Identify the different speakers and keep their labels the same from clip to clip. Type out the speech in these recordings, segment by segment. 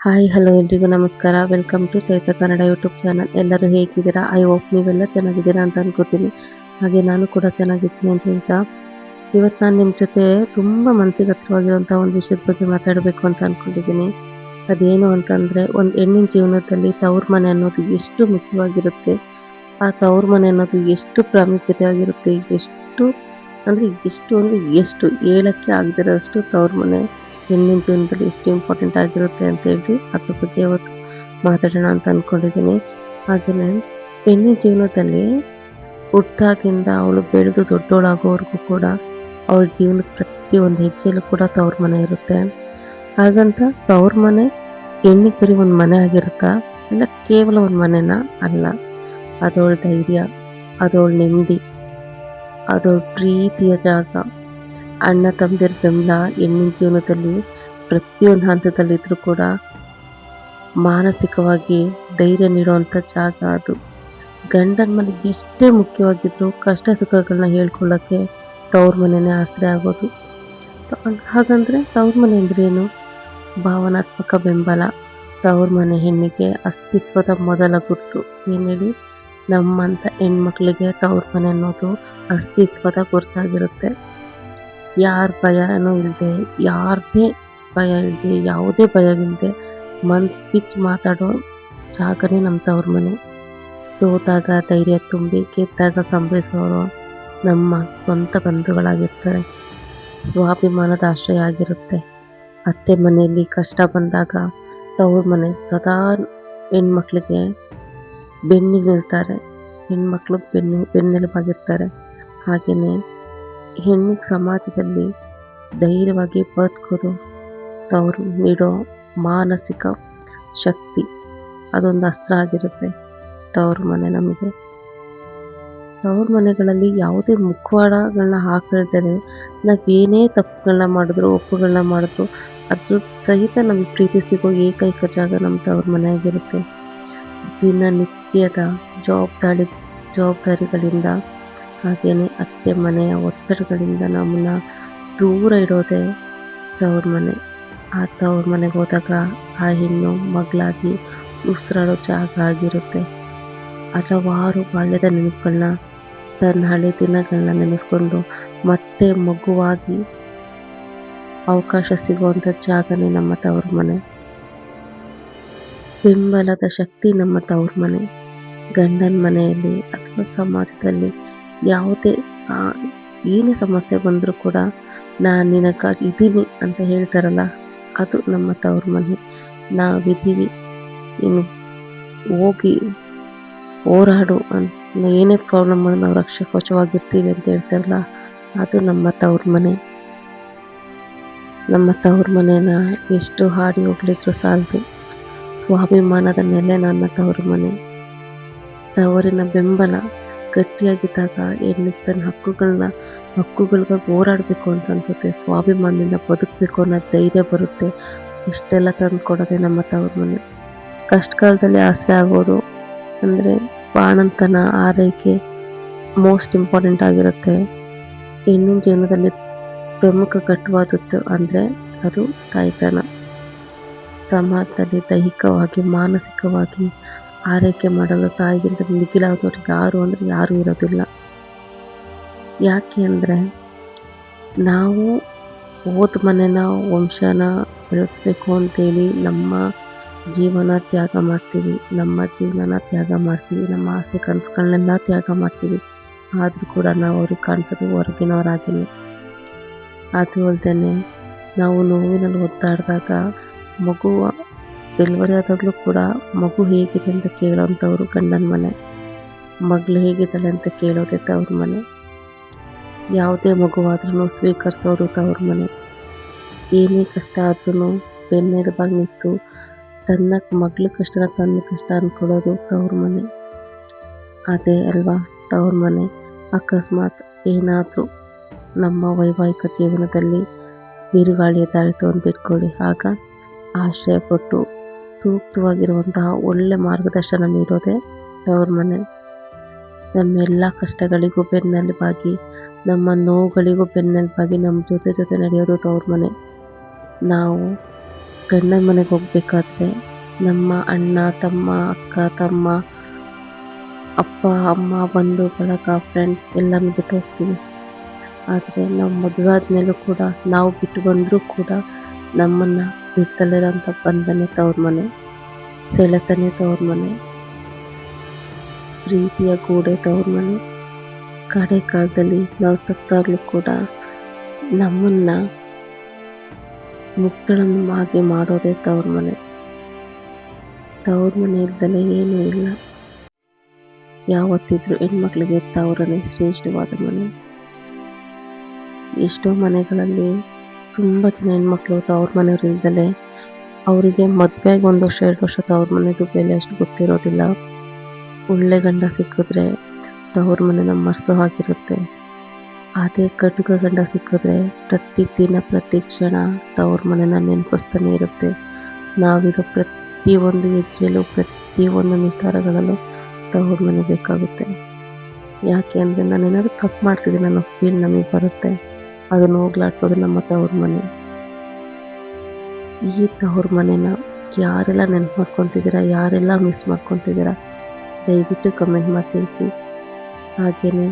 Speaker 1: Hi hello ಎಲ್ರಿಗೂ ನಮಸ್ಕಾರ. Welcome to Chaitra Kannada YouTube channel. ಎಲ್ಲರೂ ಹೇಗಿದ್ದೀರಾ? ಐ ಹೋಪ್ ನೀವೆಲ್ಲ ಚೆನ್ನಾಗಿದ್ದೀರಾ ಅಂತ ಅನ್ಕೋತೀನಿ. ಹಾಗೆ ನಾನು ಕೂಡ ಚೆನ್ನಾಗಿದ್ದೀನಿ ಅಂತ ಹೇಳ್ತಾ, ಇವತ್ತು ನಾನು ನಿಮ್ಮ ಜೊತೆ ತುಂಬ ಮನಸ್ಸಿಗೆ ಹತ್ರವಾಗಿರುವಂಥ ಒಂದು ವಿಷಯದ ಬಗ್ಗೆ ಮಾತಾಡಬೇಕು ಅಂತ ಅಂದ್ಕೊಂಡಿದ್ದೀನಿ. ಅದೇನು ಅಂತಂದರೆ, ಒಂದು ಹೆಣ್ಣಿನ ಜೀವನದಲ್ಲಿ ತವ್ರ ಮನೆ ಅನ್ನೋದು ಎಷ್ಟು ಮುಖ್ಯವಾಗಿರುತ್ತೆ, ಆ ತವ್ರ ಮನೆ ಅನ್ನೋದು ಎಷ್ಟು ಪ್ರಾಮುಖ್ಯತೆ ಆಗಿರುತ್ತೆ, ಎಷ್ಟು ಹೇಳಕ್ಕೆ ಆಗದಿರೋಷ್ಟು ತವ್ರ ಮನೆ ಹೆಣ್ಣಿನ ಜೀವನದಲ್ಲಿ ಎಷ್ಟು ಇಂಪಾರ್ಟೆಂಟ್ ಆಗಿರುತ್ತೆ ಅಂತ ಹೇಳಿ ಅದ್ರ ಬಗ್ಗೆ ಇವತ್ತು ಮಾತಾಡೋಣ ಅಂತ ಅಂದ್ಕೊಂಡಿದ್ದೀನಿ. ಹಾಗೆಯೇ ಹೆಣ್ಣಿನ ಜೀವನದಲ್ಲಿ ಹುಟ್ದಾಗಿಂದ ಅವಳು ಬೆಳೆದು ದೊಡ್ಡೋಳಾಗೋವರೆಗೂ ಕೂಡ ಅವಳ ಜೀವನದ ಪ್ರತಿಯೊಂದು ಹೆಜ್ಜೆಯಲ್ಲೂ ಕೂಡ ತವ್ರ ಮನೆ ಇರುತ್ತೆ. ಹಾಗಂತ ತವ್ರ ಮನೆ ಹೆಣ್ಣಿಗೆ ಬರೀ ಒಂದು ಮನೆ ಆಗಿರುತ್ತಾ? ಇಲ್ಲ, ಕೇವಲ ಒಂದು ಮನೆನ ಅಲ್ಲ. ಅದವಳ ಧೈರ್ಯ, ಅದವಳ ನೆಮ್ಮದಿ, ಅದವಳ ಪ್ರೀತಿಯ ಜಾಗ, ಅಣ್ಣ ತಮ್ಮದಿರ ಬೆಂಬಲ. ಹೆಣ್ಣಿನ ಜೀವನದಲ್ಲಿ ಪ್ರತಿಯೊಂದು ಹಂತದಲ್ಲಿದ್ದರೂ ಕೂಡ ಮಾನಸಿಕವಾಗಿ ಧೈರ್ಯ ನೀಡುವಂಥ ಜಾಗ ಅದು. ಗಂಡನ ಮನೆಗೆ ಎಷ್ಟೇ ಮುಖ್ಯವಾಗಿದ್ದರೂ ಕಷ್ಟ ಸುಖಗಳನ್ನ ಹೇಳ್ಕೊಳ್ಳೋಕ್ಕೆ ತವ್ರ ಮನೆಯೇ ಆಸರೆ ಆಗೋದು. ಹಾಗಂದರೆ ತವ್ರ ಮನೆ ಅಂದರೆ ಏನು? ಭಾವನಾತ್ಮಕ ಬೆಂಬಲ. ತವ್ರ ಮನೆ ಹೆಣ್ಣಿಗೆ ಅಸ್ತಿತ್ವದ ಮೊದಲ ಗುರುತು. ಏನು ಹೇಳಿ? ನಮ್ಮಂಥ ಹೆಣ್ಮಕ್ಳಿಗೆ ತವ್ರ ಮನೆ ಅನ್ನೋದು ಅಸ್ತಿತ್ವದ ಗುರುತಾಗಿರುತ್ತೆ. ಯಾರ ಭಯನೂ ಇಲ್ಲದೆ, ಯಾರದೇ ಭಯ ಇಲ್ಲದೆ, ಯಾವುದೇ ಭಯವಿಲ್ಲದೆ ಮನ್ಸು ಬಿಚ್ಚಿ ಮಾತಾಡೋ ಜಾಗನೇ ನಮ್ಮ ತವ್ರ ಮನೆ. ಸೋತಾಗ ಧೈರ್ಯ ತುಂಬಿ, ಗೆದ್ದಾಗ ಸಂಭ್ರಮಿಸೋರು ನಮ್ಮ ಸ್ವಂತ ಬಂಧುಗಳಾಗಿರ್ತಾರೆ. ಸ್ವಾಭಿಮಾನದ ಆಶ್ರಯ ಆಗಿರುತ್ತೆ. ಅತ್ತೆ ಮನೆಯಲ್ಲಿ ಕಷ್ಟ ಬಂದಾಗ ತವ್ರ ಮನೆ ಸದಾ ಹೆಣ್ಮಕ್ಳಿಗೆ ಬೆನ್ನಿಗೆ ನಿಲ್ತಾರೆ. ಹೆಣ್ಮಕ್ಳು ಬೆನ್ನೆಲುಬಾಗಿರ್ತಾರೆ. ಹಾಗೆಯೇ ಹೆಣ್ಣಿಗೆ ಸಮಾಜದಲ್ಲಿ ಧೈರ್ಯವಾಗಿ ಬದುಕೋದು ತವರು ನೀಡೋ ಮಾನಸಿಕ ಶಕ್ತಿ, ಅದೊಂದು ಅಸ್ತ್ರ ಆಗಿರುತ್ತೆ ತವ್ರ ಮನೆ ನಮಗೆ. ತವ್ರ ಮನೆಗಳಲ್ಲಿ ಯಾವುದೇ ಮುಖವಾಡಗಳನ್ನ ಹಾಕಿಳ್ದೇನೆ ನಾವೇನೇ ತಪ್ಪುಗಳನ್ನ ಮಾಡಿದ್ರು, ಒಪ್ಪುಗಳನ್ನ ಮಾಡಿದ್ರು, ಅದ್ರ ಸಹಿತ ನಮಗೆ ಪ್ರೀತಿ ಸಿಗೋ ಏಕೈಕ ಜಾಗ ನಮ್ಮ ತವ್ರ ಮನೆ ಆಗಿರುತ್ತೆ. ದಿನನಿತ್ಯದ ಜವಾಬ್ದಾರಿಗಳಿಂದ, ಹಾಗೆಯೇ ಅತ್ತೆ ಮನೆಯ ಒತ್ತಡಗಳಿಂದ ನಮ್ಮನ್ನ ದೂರ ಇಡೋದೇ ತವ್ರ ಮನೆ. ಆ ತವ್ರ ಮನೆಗೆ ಹೋದಾಗ ಆ ಹೆಣ್ಣು ಮಗಳಾಗಿ ಉಸಿರಾಡೋ ಜಾಗ ಆಗಿರುತ್ತೆ. ಹಲವಾರು ಬಾಲ್ಯದ ನೆನಪುಗಳನ್ನ, ತನ್ನ ಹಳೆ ದಿನಗಳನ್ನ ನೆನೆಸ್ಕೊಂಡು ಮತ್ತೆ ಮಗುವಾಗಿ ಅವಕಾಶ ಸಿಗುವಂಥ ಜಾಗನೇ ನಮ್ಮ ತವ್ರ ಮನೆ. ಬೆಂಬಲದ ಶಕ್ತಿ ನಮ್ಮ ತವ್ರ ಮನೆ. ಗಂಡನ ಮನೆಯಲ್ಲಿ ಅಥವಾ ಸಮಾಜದಲ್ಲಿ ಯಾವುದೇ ಏನೇ ಸಮಸ್ಯೆ ಬಂದರೂ ಕೂಡ ನಾನು ನಿನಗಾಗಿ ಇದ್ದೀನಿ ಅಂತ ಹೇಳ್ತಾರಲ್ಲ, ಅದು ನಮ್ಮ ತವ್ರ ಮನೆ. ನಾವಿದ್ದೀವಿ, ನೀನು ಹೋಗಿ ಹೋರಾಡು ಅಂತ, ಏನೇ ಪ್ರಾಬ್ಲಮ್ ಆದರೂ ನಾವು ರಕ್ಷಾಕವಚವಾಗಿರ್ತೀವಿ ಅಂತ ಹೇಳ್ತಾರಲ್ಲ, ಅದು ನಮ್ಮ ತವ್ರ ಮನೆ. ನಮ್ಮ ತವ್ರ ಮನೆನ ಎಷ್ಟು ಹಾಡಿ ಹೋಗ್ಲಿದ್ರು ಸಾಲದು. ಸ್ವಾಭಿಮಾನದ ನೆಲೆ ನನ್ನ ತವ್ರ ಮನೆ. ತವರಿನ ಬೆಂಬಲ ಗಟ್ಟಿಯಾಗಿದ್ದಾಗ ಹೆಣ್ಣು ತನ್ನ ಹಕ್ಕುಗಳಿಗಾಗಿ ಹೋರಾಡಬೇಕು ಅಂತ ಅನ್ಸುತ್ತೆ. ಸ್ವಾಭಿಮಾನದಿಂದ ಬದುಕಬೇಕು ಅನ್ನೋ ಧೈರ್ಯ ಬರುತ್ತೆ. ಇಷ್ಟೆಲ್ಲ ತಂದು ಕೊಡೋದೆ ನಮ್ಮ ತವ್ರ ಮನೆ. ಕಷ್ಟ ಕಾಲದಲ್ಲಿ ಆಸರೆ ಆಗೋದು ಅಂದರೆ ಬಾಣಂತನ, ಆರೈಕೆ ಮೋಸ್ಟ್ ಇಂಪಾರ್ಟೆಂಟ್ ಆಗಿರುತ್ತೆ. ಹೆಣ್ಣಿನ ಜೀವನದಲ್ಲಿ ಪ್ರಮುಖ ಘಟ್ಟವಾದದ್ದು ಅಂದರೆ ಅದು ತಾಯ್ತನ. ಸಮಾಜದಲ್ಲಿ ದೈಹಿಕವಾಗಿ, ಮಾನಸಿಕವಾಗಿ ಆರೈಕೆ ಮಾಡಲು ತಾಯಿಗಿಂತ ಮಿಗಿಲಾದವ್ರು ಯಾರು ಇರೋದಿಲ್ಲ. ಯಾಕೆ ಅಂದರೆ, ನಾವು ಓದ್ ಮನೆನ, ವಂಶನ ಬೆಳೆಸ್ಬೇಕು ಅಂತೇಳಿ ನಮ್ಮ ಜೀವನ ತ್ಯಾಗ ಮಾಡ್ತೀವಿ, ನಮ್ಮ ಜೀವನನ ತ್ಯಾಗ ಮಾಡ್ತೀವಿ, ನಮ್ಮ ಆಸೆ ಕನಸುಗಳನ್ನೆಲ್ಲ ತ್ಯಾಗ ಮಾಡ್ತೀವಿ. ಆದರೂ ಕೂಡ ನಾವು ಅವ್ರಿಗೆ ಕಾಣಿಸೋದು ಹೊರಗಿನವರಾಗಿಲ್ಲ. ಅದು ಅಲ್ಲದೆ ನಾವು ನೋವಿನಲ್ಲಿ ಒದ್ದಾಡಿದಾಗ, ಮಗುವ ಡೆಲಿವರಿ ಆದಾಗಲೂ ಕೂಡ ಮಗು ಹೇಗಿದೆ ಅಂತ ಕೇಳೋಂಥವ್ರು ಗಂಡನ ಮನೆ. ಮಗಳು ಹೇಗಿದ್ದಾಳೆ ಅಂತ ಕೇಳೋದೇ ತವ್ರ ಮನೆ. ಯಾವುದೇ ಮಗುವಾದ್ರೂ ಸ್ವೀಕರಿಸೋದು ತವ್ರ ಮನೆ. ಏನೇ ಕಷ್ಟ ಆದ್ರೂ ಬೆನ್ನೆಲುಬಾಗಿ ನಿಂತು ತನ್ನ ಮಗಳ ಕಷ್ಟನ ತನ್ನ ಕಷ್ಟ ಅಂದ್ಕೊಳ್ಳೋದು ತವ್ರ ಮನೆ. ಅದೇ ಅಲ್ವಾ ತವ್ರ ಮನೆ. ಅಕಸ್ಮಾತ್ ಏನಾದರೂ ನಮ್ಮ ವೈವಾಹಿಕ ಜೀವನದಲ್ಲಿ ಬಿರುಗಾಳಿ ಎದ್ದಾಯಿತು ಅಂತ ಇಟ್ಕೊಳ್ಳಿ, ಆಗ ಆಶ್ರಯ ಕೊಟ್ಟು ಸೂಕ್ತವಾಗಿರುವಂತಹ ಒಳ್ಳೆ ಮಾರ್ಗದರ್ಶನ ನೀಡೋದೇ ತವ್ರ ಮನೆ. ನಮ್ಮೆಲ್ಲ ಕಷ್ಟಗಳಿಗೂ ಬೆನ್ನೆಲುಬಾಗಿ, ನಮ್ಮ ನೋವುಗಳಿಗೂ ಬೆನ್ನೆಲುಬಾಗಿ ನಮ್ಮ ಜೊತೆ ನಡೆಯೋದು ತವ್ರ ಮನೆ. ನಾವು ಗಂಡನ ಮನೆಗೆ ಹೋಗ್ಬೇಕಾದ್ರೆ ನಮ್ಮ ಅಣ್ಣ ತಮ್ಮ ಅಕ್ಕ ತಮ್ಮ ಅಪ್ಪ ಅಮ್ಮ ಬಂಧು ಬಳಗ ಫ್ರೆಂಡ್ಸ್ ಎಲ್ಲನೂ ಬಿಟ್ಟು ಹೋಗ್ತೀವಿ. ಆದರೆ ನಾವು ಮದುವೆ ಆದಮೇಲೂ ಕೂಡ ನಾವು ಬಿಟ್ಟು ಬಂದರೂ ಕೂಡ ನಮ್ಮನ್ನು ಬಿಡ್ತಲಿರೋಂಥ ಬಂಧನೇ ತವ್ರ ಮನೆ, ಸೆಳೆತನೇ ತವ್ರ ಮನೆ, ಪ್ರೀತಿಯ ಗೂಡೆ ತವ್ರ ಮನೆ. ಕಡೆ ಕಾಲದಲ್ಲಿ ನಾವು ಸತ್ತಾಗಲೂ ಕೂಡ ನಮ್ಮನ್ನು ಮುಕ್ತಳನ್ನಾಗಿ ಮಾಡೋದೇ ತವ್ರ ಮನೆ. ತವ್ರ ಮನೆ ಇಲ್ದಲೇ ಏನೂ ಇಲ್ಲ. ಯಾವತ್ತಿದ್ರೂ ಹೆಣ್ಮಕ್ಳಿಗೆ ತವರನೇ ಶ್ರೇಷ್ಠವಾದ ಮನೆ. ಎಷ್ಟೋ ಮನೆಗಳಲ್ಲಿ ತುಂಬ ಜನ ಹೆಣ್ಮಕ್ಳು ತವ್ರ ಮನೆಯವರಿಲ್ದಲೇ ಅವರಿಗೆ ಮದುವೆಗೆ 1 ವರ್ಷ 2 ವರ್ಷ ತವ್ರ ಮನೆದು ಬೆಲೆ ಅಷ್ಟು ಗೊತ್ತಿರೋದಿಲ್ಲ. ಒಳ್ಳೆ ಗಂಡ ಸಿಕ್ಕಿದ್ರೆ ತವ್ರ ಮನೆನ ಮರೆಸೋ ಹಾಗಿರುತ್ತೆ. ಅದೇ ಕಟುಕ ಗಂಡ ಸಿಕ್ಕಿದ್ರೆ ಪ್ರತಿ ದಿನ ಪ್ರತಿ ಕ್ಷಣ ತವ್ರ ಮನೆನ ನೆನಪಿಸ್ತಾನೆ ಇರುತ್ತೆ. ನಾವಿರೋ ಪ್ರತಿಯೊಂದು ಹೆಜ್ಜೆಲೂ ಪ್ರತಿಯೊಂದು ನಿರ್ಧಾರಗಳಲ್ಲೂ ತವ್ರ ಮನೆ ಬೇಕಾಗುತ್ತೆ. ಯಾಕೆ ಅಂದರೆ ನಾನೇನಾದರೂ ತಪ್ಪು ಮಾಡ್ತಿದ್ದೀನಿ ಅನ್ನೋ ಫೀಲ್ ನಮಗೆ ಬರುತ್ತೆ. ಅದನ್ನು ಹೋಗ್ಲಾಡ್ಸೋದು ನಮ್ಮ ತವ್ರ ಮನೆ. ಈ ತವ್ರ ಮನೆನ ಯಾರೆಲ್ಲ ನೆನ್ಪು ಮಾಡ್ಕೊತಿದ್ದೀರಾ, ಯಾರೆಲ್ಲ ಮಿಸ್ ಮಾಡ್ಕೊತಿದ್ದೀರಾ, ದಯವಿಟ್ಟು ಕಮೆಂಟ್ ಮಾಡಿ ತಿಳಿಸಿ. ಹಾಗೆಯೇ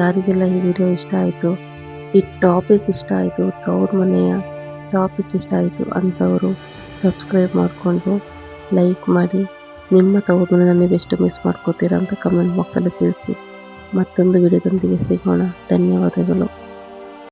Speaker 1: ಯಾರಿಗೆಲ್ಲ ಈ ವಿಡಿಯೋ ಇಷ್ಟ ಆಯಿತು, ಈ ಟಾಪಿಕ್ ಇಷ್ಟ ಆಯಿತು, ತವ್ರ ಮನೆಯ ಟಾಪಿಕ್ ಇಷ್ಟ ಆಯಿತು ಅಂಥವರು ಸಬ್ಸ್ಕ್ರೈಬ್ ಮಾಡಿಕೊಂಡು ಲೈಕ್ ಮಾಡಿ. ನಿಮ್ಮ ತವ್ರ ಮನೆನ ನೀವೆಷ್ಟು ಮಿಸ್ ಮಾಡ್ಕೋತೀರಾ ಅಂತ ಕಮೆಂಟ್ ಬಾಕ್ಸಲ್ಲಿ ತಿಳಿಸಿ. ಮತ್ತೊಂದು ವಿಡಿಯೋದೊಂದಿಗೆ ಸಿಗೋಣ. ಧನ್ಯವಾದಗಳು.